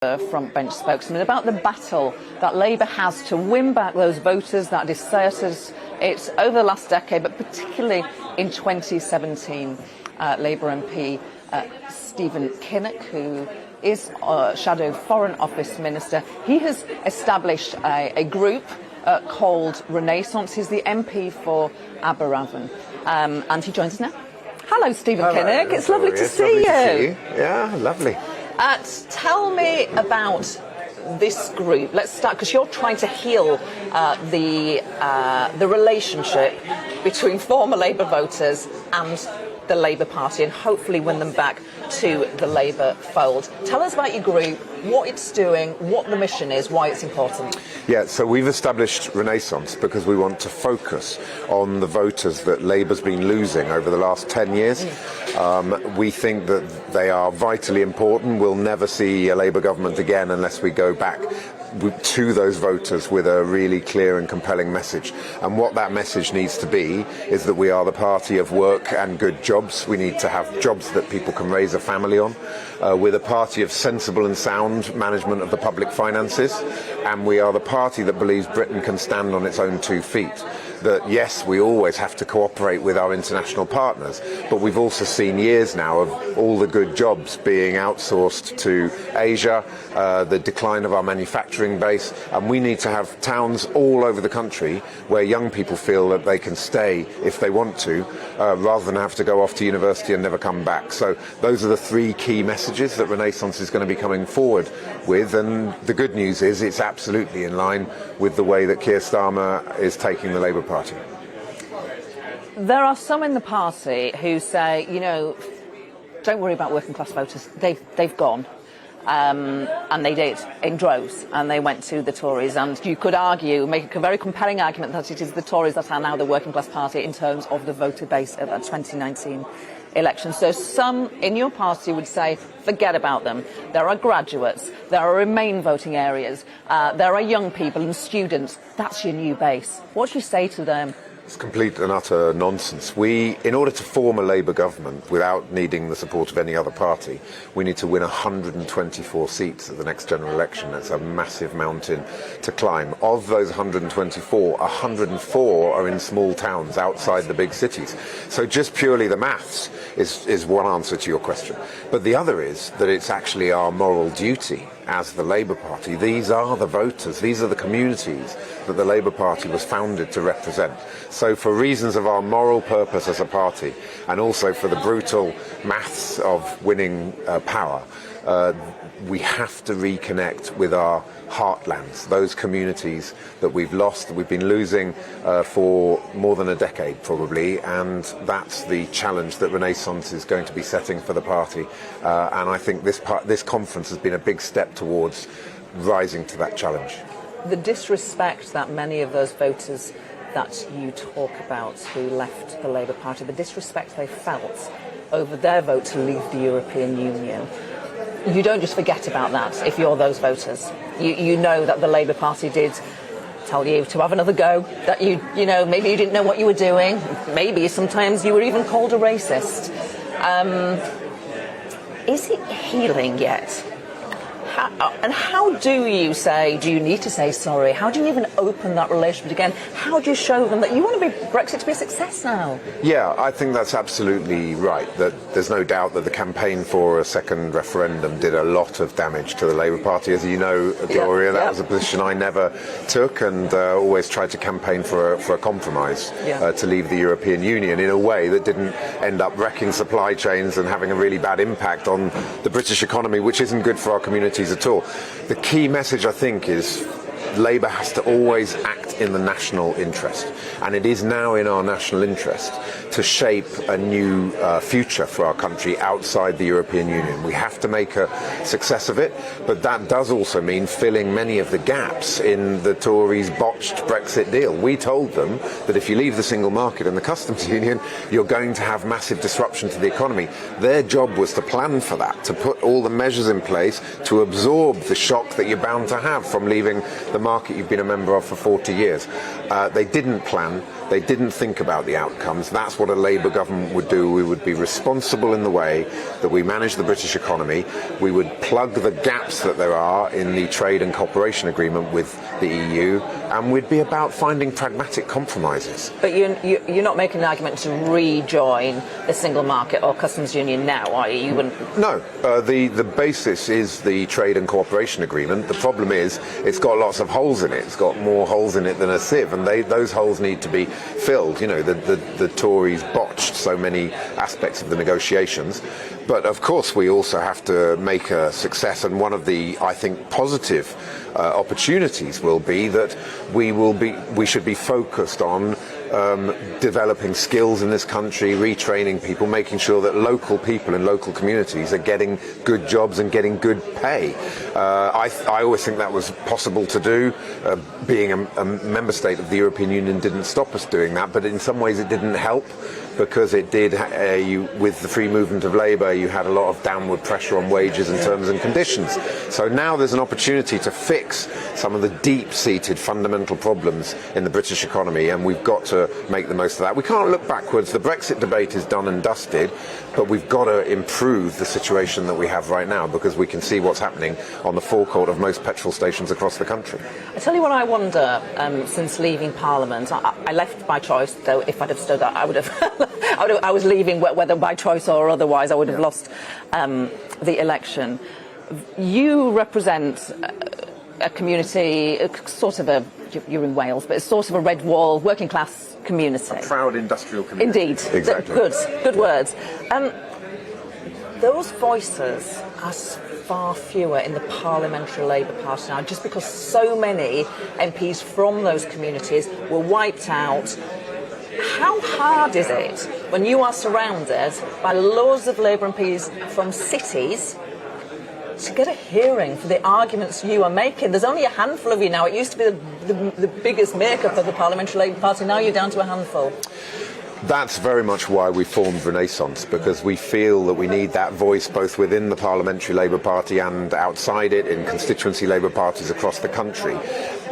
frontbench spokesman about the battle that Labour has to win back those voters that deserted it over the last decade, but particularly in 2017. Labour MP Stephen Kinnock, who is Shadow Foreign Office Minister, he has established a group called Renaissance. He's the MP for Aberavon, and he joins us now. Hello, Stephen Kinnock. It's lovely to see you. Yeah, lovely. Tell me about this group. Let's start, because you're trying to heal the relationship between former Labour voters and the Labour Party, and hopefully win them back to the Labour fold. Tell us about your group, what it's doing, what the mission is, why it's important. Yeah, so we've established Renaissance because we want to focus on the voters that Labour's been losing over the last 10 years. We think that they are vitally important. We'll never see a Labour government again unless we go back to those voters with a really clear and compelling message. And what that message needs to be is that we are the party of work and good jobs. We need to have jobs that people can raise a family on. We're the party of sensible and sound management of the public finances, and we are the party that believes Britain can stand on its own 2 feet. That yes, we always have to cooperate with our international partners, but we've also seen years now of all the good jobs being outsourced to Asia, the decline of our manufacturing base, and we need to have towns all over the country where young people feel that they can stay if they want to, rather than have to go off to university and never come back. So those are the 3 key messages that Renaissance is going to be coming forward with, and the good news is it's absolutely in line with the way that Keir Starmer is taking the Labour Party. There are some in the party who say, you know, don't worry about working class voters, they've gone. And they did in droves, and they went to the Tories, and you could argue, make a very compelling argument that it is the Tories that are now the working class party in terms of the voter base of the 2019 election. So some in your party would say, forget about them. There are graduates, there are Remain voting areas, there are young people and students. That's your new base. What do you say to them? It's complete and utter nonsense. In order to form a Labour government without needing the support of any other party, we need to win 124 seats at the next general election. That's a massive mountain to climb. Of those 124, 104 are in small towns outside the big cities. So just purely the maths is one answer to your question. But the other is that it's actually our moral duty as the Labour Party. These are the voters, these are the communities that the Labour Party was founded to represent. So for reasons of our moral purpose as a party, and also for the brutal maths of winning power, we have to reconnect with our heartlands, those communities that we've lost, that we've been losing for more than a decade probably, and that's the challenge that Renaissance is going to be setting for the party. And I think this conference has been a big step towards rising to that challenge. The disrespect that many of those voters that you talk about who left the Labour Party, the disrespect they felt over their vote to leave the European Union, you don't just forget about that if you're those voters. You know that the Labour Party did tell you to have another go, that you know, maybe you didn't know what you were doing, maybe sometimes you were even called a racist. Is it healing yet? And how do you need to say sorry? How do you even open that relationship again? How do you show them that you want Brexit to be a success now? Yeah, I think that's absolutely right. That there's no doubt that the campaign for a second referendum did a lot of damage to the Labour Party. As you know, Gloria, that was a position I never took, and always tried to campaign for a compromise to leave the European Union in a way that didn't end up wrecking supply chains and having a really bad impact on the British economy, which isn't good for our communities at all. The key message, I think, is Labour has to always act in the national interest, and it is now in our national interest to shape a new future for our country outside the European Union. We have to make a success of it, but that does also mean filling many of the gaps in the Tories' botched Brexit deal. We told them that if you leave the single market and the customs union, you're going to have massive disruption to the economy. Their job was to plan for that, to put all the measures in place to absorb the shock that you're bound to have from leaving the market you've been a member of for 40 years. They didn't plan They didn't think about the outcomes. That's what a Labour government would do. We would be responsible in the way that we manage the British economy. We would plug the gaps that there are in the trade and cooperation agreement with the EU, and we'd be about finding pragmatic compromises. But you're not making an argument to rejoin the single market or customs union now, are you? You wouldn't. No, the basis is the trade and cooperation agreement. The problem is it's got lots of holes in it. It's got more holes in it than a sieve, and those holes need to be filled. You know, the Tories botched so many aspects of the negotiations. But of course we also have to make a success, and one of the, I think, positive opportunities will be that we should be focused on developing skills in this country, retraining people, making sure that local people in local communities are getting good jobs and getting good pay. I always think that was possible to do. Being a member state of the European Union didn't stop us doing that, but in some ways it didn't help, because it did, with the free movement of labour, you had a lot of downward pressure on wages and terms and conditions. So now there's an opportunity to fix some of the deep-seated fundamental problems in the British economy, and we've got to make the most of that. We can't look backwards. The Brexit debate is done and dusted, but we've got to improve the situation that we have right now, because we can see what's happening on the forecourt of most petrol stations across the country. I tell you what I wonder, since leaving Parliament, I left by choice, though if I'd have stood up, I would have I was leaving, whether by choice or otherwise, I would have lost the election. You represent a community, you're in Wales, but it's sort of a red wall, working class community. A proud industrial community. Indeed. Exactly. Good words. Those voices are far fewer in the Parliamentary Labour Party now, just because so many MPs from those communities were wiped out. How hard is it when you are surrounded by loads of Labour MPs from cities to get a hearing for the arguments you are making? There's only a handful of you now. It used to be the biggest makeup of the Parliamentary Labour Party. Now you're down to a handful. That's very much why we formed Renaissance, because we feel that we need that voice both within the Parliamentary Labour Party and outside it in constituency Labour parties across the country.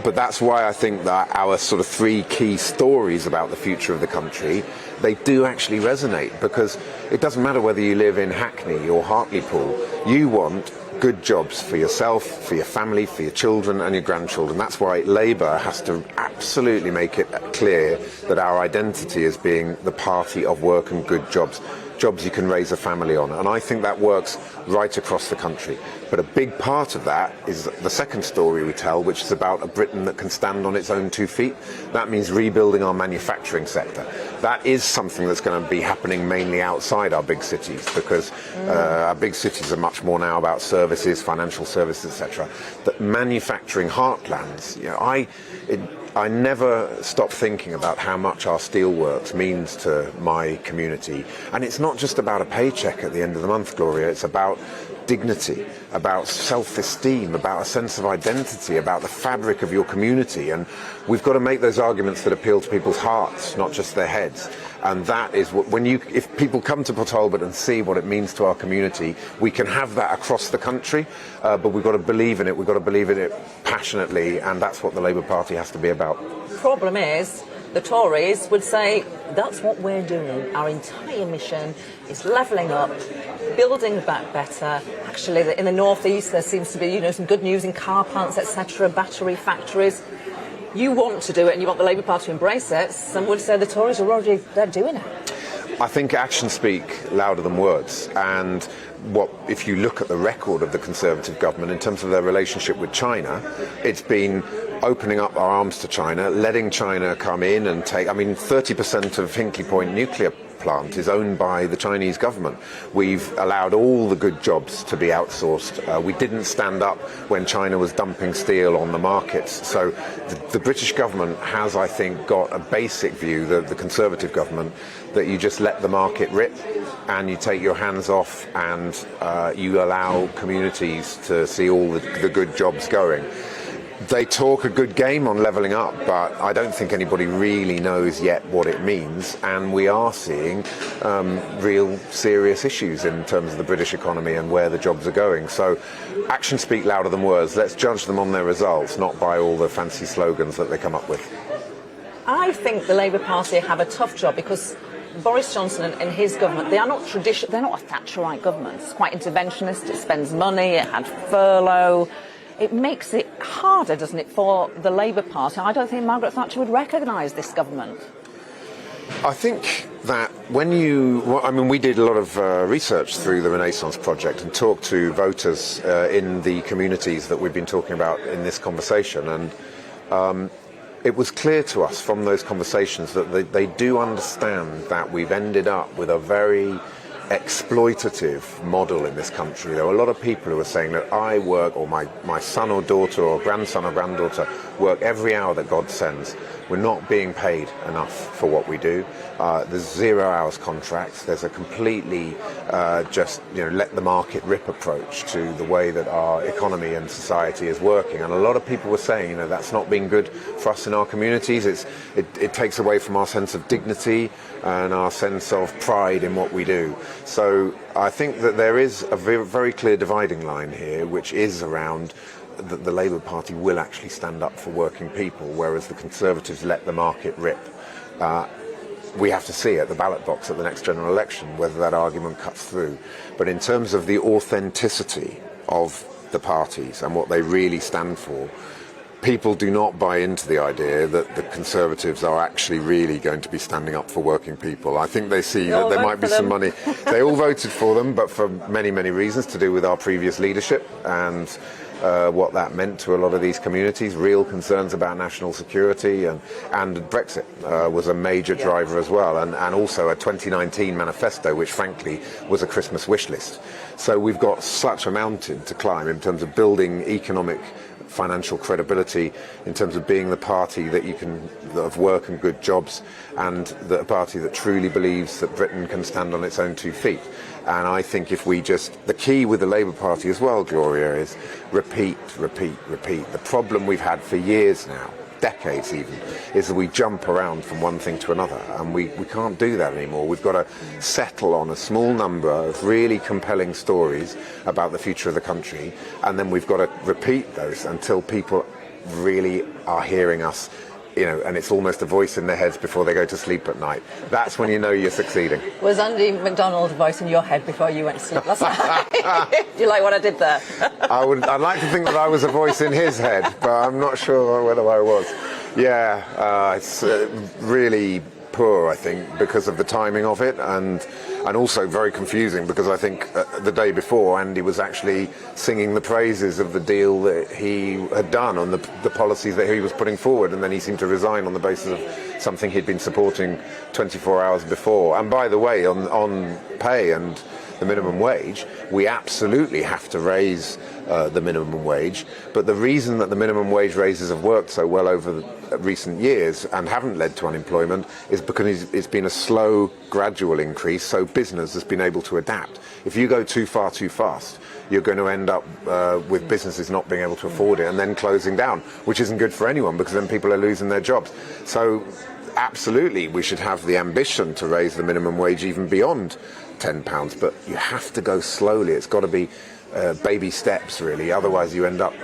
But that's why I think that our sort of three key stories about the future of the country, they do actually resonate, because it doesn't matter whether you live in Hackney or Hartlepool. You want good jobs for yourself, for your family, for your children and your grandchildren. That's why Labour has to absolutely make it clear that our identity is being the party of work and good jobs. Jobs you can raise a family on. And I think that works right across the country. But a big part of that is the second story we tell, which is about a Britain that can stand on its own 2 feet. That means rebuilding our manufacturing sector. That is something that's going to be happening mainly outside our big cities, because our big cities are much more now about services, financial services, etc. That manufacturing heartlands, you know, I never stop thinking about how much our steelworks means to my community. And it's not just about a paycheck at the end of the month, Gloria. It's about dignity, about self-esteem, about a sense of identity, about the fabric of your community. And we've got to make those arguments that appeal to people's hearts, not just their heads. And that is what, if people come to Port Talbot and see what it means to our community, we can have that across the country, but we've got to believe in it. We've got to believe in it passionately, and that's what the Labour Party has to be about. Problem is, the Tories would say, that's what we're doing. Our entire mission is levelling up, building back better. Actually, in the northeast, there seems to be, some good news in car plants, etc., battery factories. You want to do it, and you want the Labour Party to embrace it. Some would say the Tories are already doing it. I think actions speak louder than words, and if you look at the record of the Conservative government in terms of their relationship with China, it's been opening up our arms to China, letting China come in and take. 30% of Hinkley Point nuclear plant is owned by the Chinese government. We've allowed all the good jobs to be outsourced. We didn't stand up when China was dumping steel on the markets. So the British government has, I think, got a basic view, the Conservative government, that you just let the market rip and you take your hands off and you allow communities to see all the good jobs going. They talk a good game on levelling up, but I don't think anybody really knows yet what it means, and we are seeing real serious issues in terms of the British economy and where the jobs are going. So actions speak louder than words. Let's judge them on their results, not by all the fancy slogans that they come up with. I think the Labour Party have a tough job because Boris Johnson and his government, they're not a Thatcherite government. It's quite interventionist, it spends money, it had furlough. It makes it harder, doesn't it, for the Labour Party? I don't think Margaret Thatcher would recognise this government. I think that we did a lot of research through the Renaissance Project and talked to voters in the communities that we've been talking about in this conversation, and it was clear to us from those conversations that they do understand that we've ended up with a very exploitative model in this country. There are a lot of people who are saying that I work, or my son or daughter or grandson or granddaughter work every hour that God sends. We're not being paid enough for what we do. There's 0 hours contracts. There's a completely let the market rip approach to the way that our economy and society is working. And a lot of people were saying, that's not been good for us in our communities. It takes away from our sense of dignity and our sense of pride in what we do. So I think that there is a very, very clear dividing line here, which is around the Labour Party will actually stand up for working people, whereas the Conservatives let the market rip. We have to see at the ballot box at the next general election whether that argument cuts through. But in terms of the authenticity of the parties and what they really stand for, people do not buy into the idea that the Conservatives are actually really going to be standing up for working people. I think they see that there might be some money. They all voted for them, but for many, many reasons to do with our previous leadership and what that meant to a lot of these communities, real concerns about national security, and Brexit was a major driver as well, and also a 2019 manifesto, which frankly was a Christmas wish list. So we've got such a mountain to climb in terms of building economic financial credibility, in terms of being the party that of work and good jobs, and the party that truly believes that Britain can stand on its own 2 feet. And I think the key with the Labour Party as well, Gloria, is repeat. The problem we've had for years now, decades even, is that we jump around from one thing to another, and we can't do that anymore. We've got to settle on a small number of really compelling stories about the future of the country, and then we've got to repeat those until people really are hearing us, and it's almost a voice in their heads before they go to sleep at night. That's when you know you're succeeding. Was Andy McDonald a voice in your head before you went to sleep last night? Do you like what I did there? I'd like to think that I was a voice in his head, but I'm not sure whether I was. Yeah, it's really poor, I think, because of the timing of it, and also very confusing because I think the day before Andy was actually singing the praises of the deal that he had done on the policies that he was putting forward, and then he seemed to resign on the basis of something he'd been supporting 24 hours before. And by the way, on pay and the minimum wage, we absolutely have to raise the minimum wage, but the reason that the minimum wage raises have worked so well over the recent years and haven't led to unemployment is because it's been a slow, gradual increase, so business has been able to adapt. If you go too far too fast, you're going to end up with businesses not being able to afford it and then closing down, which isn't good for anyone because then people are losing their jobs. So absolutely we should have the ambition to raise the minimum wage even beyond £10, but you have to go slowly. It's got to be baby steps, really. Otherwise you end up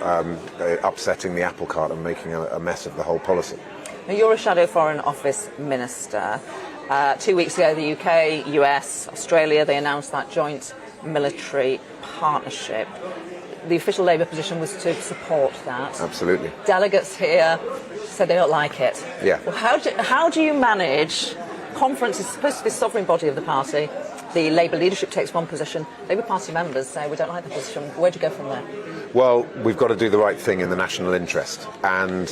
upsetting the apple cart and making a mess of the whole policy. Now, you're a shadow Foreign Office Minister. 2 weeks ago, the UK, US, Australia, they announced that joint military partnership. The official Labour position was to support that. Absolutely. Delegates here said they don't like it. Yeah. Well, how do you manage? Conference is supposed to be the sovereign body of the party. The Labour leadership takes one position. Labour Party members say we don't like the position. Where do you go from there? Well, we've got to do the right thing in the national interest, and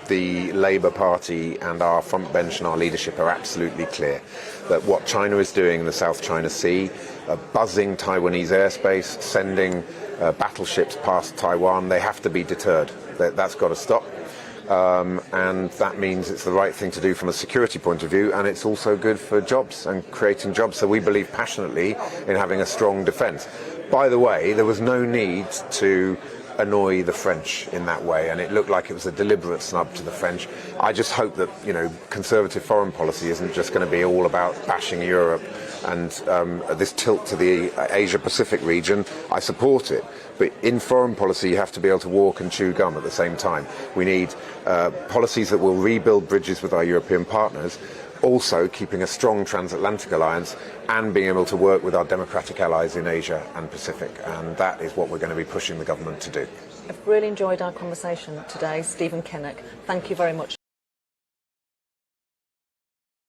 the Labour Party and our front bench and our leadership are absolutely clear that what China is doing in the South China Sea, buzzing Taiwanese airspace, sending battleships past Taiwan, they have to be deterred. That's got to stop. And that means it's the right thing to do from a security point of view, and it's also good for jobs and creating jobs. So we believe passionately in having a strong defence. By the way, there was no need to annoy the French in that way, and it looked like it was a deliberate snub to the French. I just hope that Conservative foreign policy isn't just going to be all about bashing Europe and this tilt to the Asia-Pacific region, I support it. But in foreign policy, you have to be able to walk and chew gum at the same time. We need policies that will rebuild bridges with our European partners, also keeping a strong transatlantic alliance and being able to work with our democratic allies in Asia and Pacific. And that is what we're going to be pushing the government to do. I've really enjoyed our conversation today. Stephen Kinnock, thank you very much.